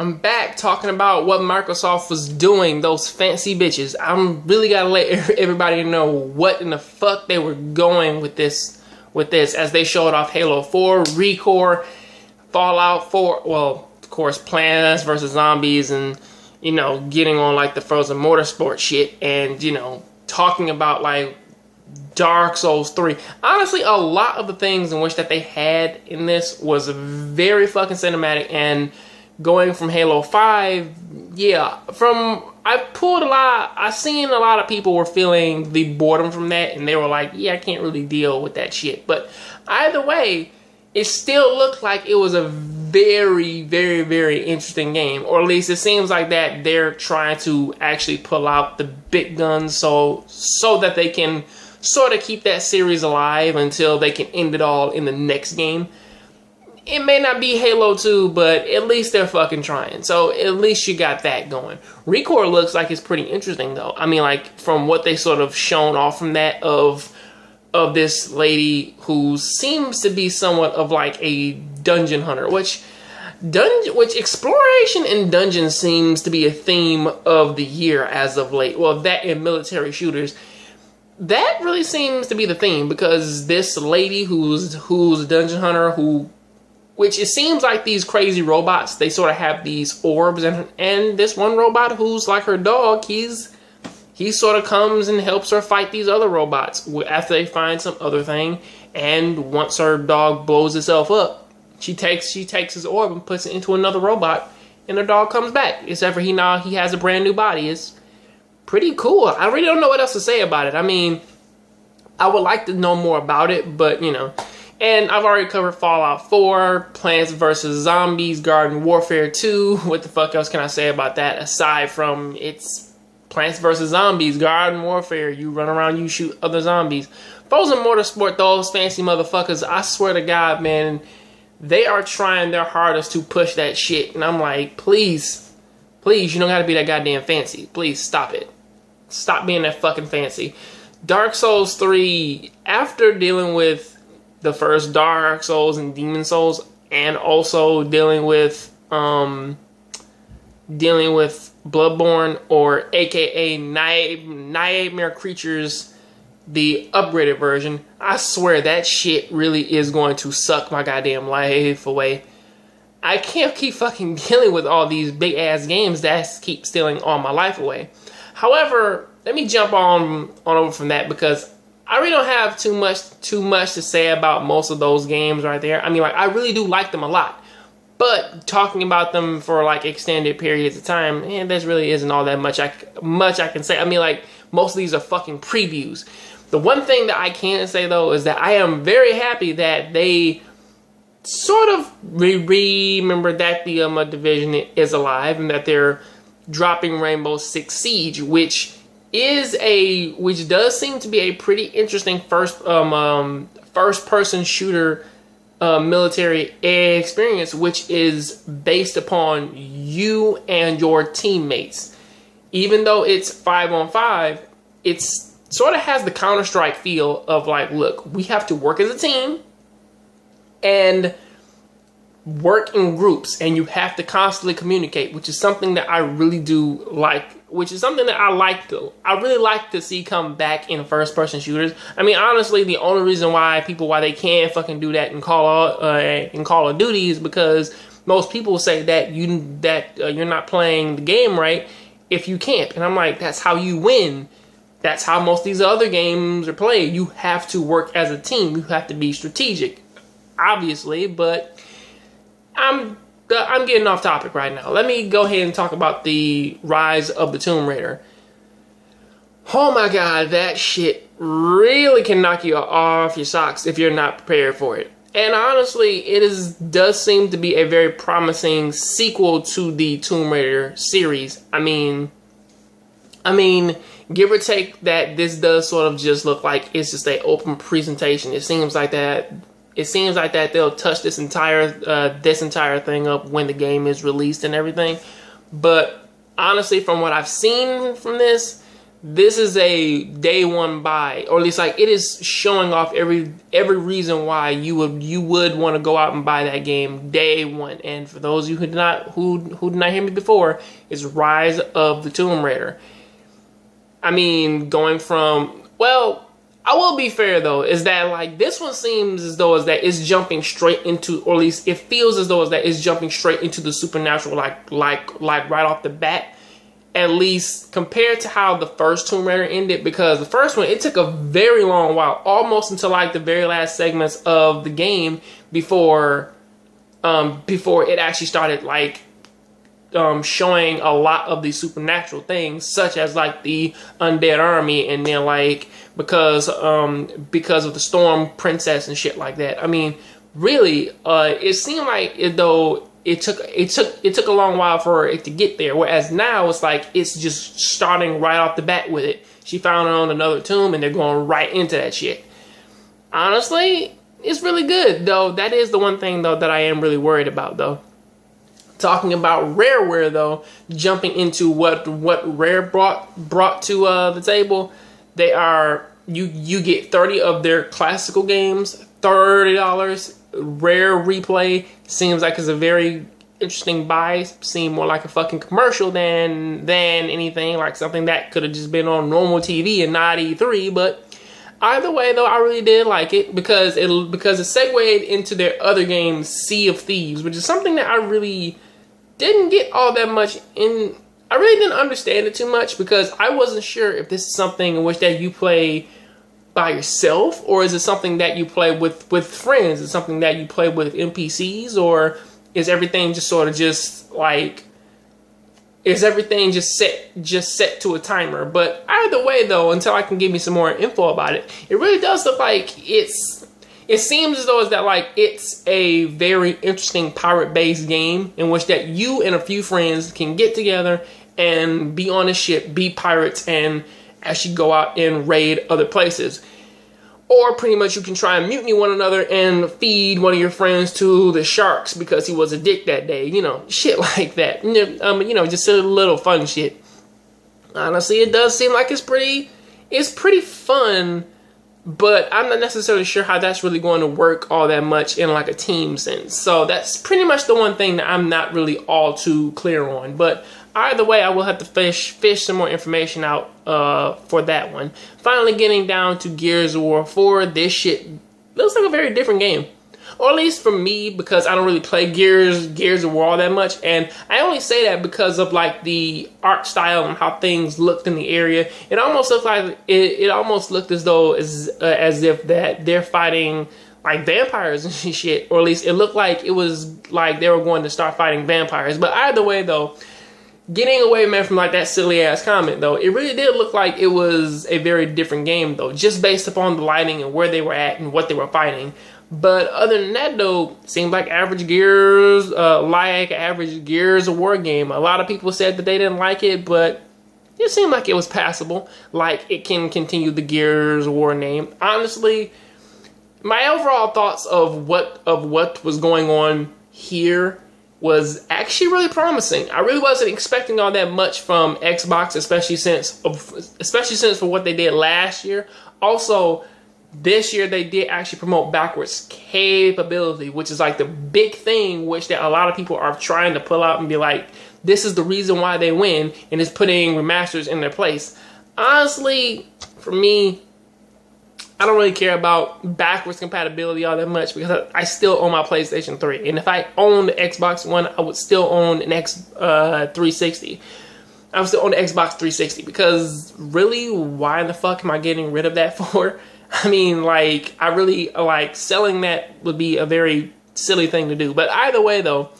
I'm back talking about what Microsoft was doing, those fancy bitches. I'm really gotta let everybody know what in the fuck they were going with this as they showed off Halo 4, Recore, Fallout 4, well, of course, Plants vs. Zombies, and, you know, getting on, like, the Frozen Motorsport shit, and, you know, talking about, like, Dark Souls 3. Honestly, a lot of the things in which that they had in this was very fucking cinematic, and going from Halo 5, yeah, I seen a lot of people were feeling the boredom from that, and they were like, yeah, I can't really deal with that shit. But either way, it still looked like it was a very, very, very interesting game. Or at least it seems like that they're trying to actually pull out the big guns so that they can sort of keep that series alive until they can end it all in the next game. It may not be Halo 2, but at least they're fucking trying. So at least you got that going. Recore looks like it's pretty interesting, though. I mean, like, from what they sort of shown off from that of this lady who seems to be somewhat of like a dungeon hunter, which exploration in dungeons seems to be a theme of the year as of late. Well, that in military shooters. That really seems to be the theme, because this lady who's a dungeon hunter which it seems like these crazy robots, they sort of have these orbs, and this one robot who's like her dog, he sort of comes and helps her fight these other robots after they find some other thing, and once her dog blows itself up, she takes his orb and puts it into another robot, and the dog comes back, except for he has a brand new body. It's pretty cool. I really don't know what else to say about it. I mean, I would like to know more about it, but, you know. And I've already covered Fallout 4, Plants vs. Zombies, Garden Warfare 2. What the fuck else can I say about that? Aside from it's Plants vs. Zombies, Garden Warfare. You run around, you shoot other zombies. Frozen Motorsport, those fancy motherfuckers, I swear to God, man, they are trying their hardest to push that shit. And I'm like, please, you don't gotta be that goddamn fancy. Please, stop it. Stop being that fucking fancy. Dark Souls 3, after dealing with the first Dark Souls and Demon Souls, and also dealing with Bloodborne, or aka Nightmare Creatures, the upgraded version, I swear that shit really is going to suck my goddamn life away. I can't keep fucking dealing with all these big ass games that keep stealing all my life away. However, let me jump on over from that, because I really don't have too much to say about most of those games right there. I mean, like, I really do like them a lot, but talking about them for like extended periods of time, there really isn't all that much I can say. I mean, like, most of these are fucking previews. The one thing that I can say, though, is that I am very happy that they sort of remember that the Division is alive, and that they're dropping Rainbow Six Siege, which does seem to be a pretty interesting first person shooter military experience, which is based upon you and your teammates. Even though it's 5-on-5, it's sort of has the Counter-Strike feel of like, look, we have to work as a team and work in groups, and you have to constantly communicate, which is something that I really do like, which is something that I really like to see come back in first-person shooters. I mean, honestly, the only reason why they can't fucking do that in Call of Duty is because most people say that you're not playing the game right if you camp, and I'm like, that's how you win. That's how most of these other games are played. You have to work as a team. You have to be strategic, obviously, but I'm getting off topic right now. Let me go ahead and talk about the Rise of the Tomb Raider. Oh my god, that shit really can knock you off your socks if you're not prepared for it. And honestly, does seem to be a very promising sequel to the Tomb Raider series. I mean, give or take that this does sort of just look like it's just an open presentation. It seems like that they'll touch this entire thing up when the game is released and everything. But honestly, from what I've seen from this, this is a day one buy, or at least like it is showing off every reason why you would want to go out and buy that game day one. And for those of you who did not hear me before, it's Rise of the Tomb Raider. I mean, going from, well, I will be fair though, is that like this one seems as though it's jumping straight into, or at least it feels as though it's jumping straight into the supernatural, like right off the bat. At least compared to how the first Tomb Raider ended, because the first one, it took a very long while, almost until like the very last segments of the game before it actually started like showing a lot of these supernatural things, such as like the undead army, and then like because of the Storm Princess and shit like that. I mean, really, it seemed like it took a long while for it to get there, whereas now it's like it's just starting right off the bat with it. She found her on another tomb and they're going right into that shit. Honestly, it's really good, though. That is the one thing though that I am really worried about though. Talking about Rareware though, jumping into what Rare brought to the table, they are you get 30 of their classical games, $30. Rare Replay seems like it's a very interesting buy. Seemed more like a fucking commercial than anything, like something that could have just been on normal TV and not E3. But either way, though, I really did like it because it segued into their other game, Sea of Thieves, which is something that I really didn't get all that much in. I really didn't understand it too much because I wasn't sure if this is something in which that you play by yourself, or is it something that you play with friends? Is it something that you play with NPCs, or is everything just sort of just like, is everything just set to a timer? But either way though, until I can give me some more info about it, it really does look like it seems as though it's a very interesting pirate-based game in which that you and a few friends can get together and be on a ship, be pirates, and actually go out and raid other places. Or pretty much you can try and mutiny one another and feed one of your friends to the sharks because he was a dick that day. You know, shit like that. You know, just a little fun shit. Honestly, it does seem like it's pretty fun, but I'm not necessarily sure how that's really going to work all that much in like a team sense. So that's pretty much the one thing that I'm not really all too clear on. But either way, I will have to fish some more information out for that one. Finally getting down to Gears of War 4. This shit looks like a very different game. Or at least for me, because I don't really play Gears of War all that much. And I only say that because of like the art style and how things looked in the area. It almost looked like it almost looked as though as if that they're fighting like vampires and shit. Or at least it looked like it was like they were going to start fighting vampires. But either way though, getting away, man, from like that silly ass comment though, it really did look like it was a very different game though, just based upon the lighting and where they were at and what they were fighting. But other than that though, seemed like average Gears of War game. A lot of people said that they didn't like it, but it seemed like it was passable. Like it can continue the Gears of War name. Honestly, my overall thoughts of what was going on here was actually really promising. I really wasn't expecting all that much from Xbox, especially since for what they did last year. Also, this year they did actually promote backwards capability, which is like the big thing which that a lot of people are trying to pull out and be like, this is the reason why they win, and it's putting remasters in their place. Honestly, for me, I don't really care about backwards compatibility all that much because I still own my PlayStation 3. And if I owned the Xbox One, I would still own an 360. I would still own the Xbox 360 because really, why the fuck am I getting rid of that for? I mean, like, I really, like, selling that would be a very silly thing to do. But either way, though,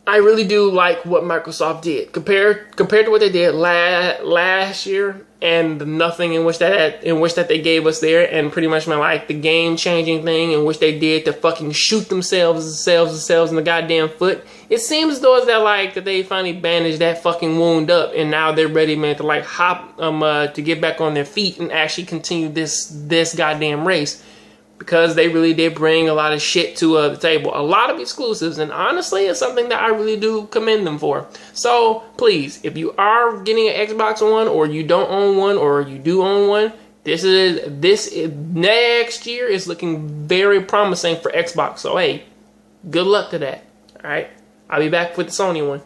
I really do like what Microsoft did compared to what they did last year, and the nothing in which that they gave us there, and pretty much like the game changing thing in which they did to fucking shoot themselves in the goddamn foot. It seems as though it's that they finally bandaged that fucking wound up, and now they're ready, man, to like hop to get back on their feet and actually continue this goddamn race. because they really did bring a lot of shit to the table. A lot of exclusives, and honestly, it's something that I really do commend them for. So please, if you are getting an Xbox One, or you don't own one, or you do own one, this is next year is looking very promising for Xbox. So hey, good luck to that. All right, I'll be back with the Sony one.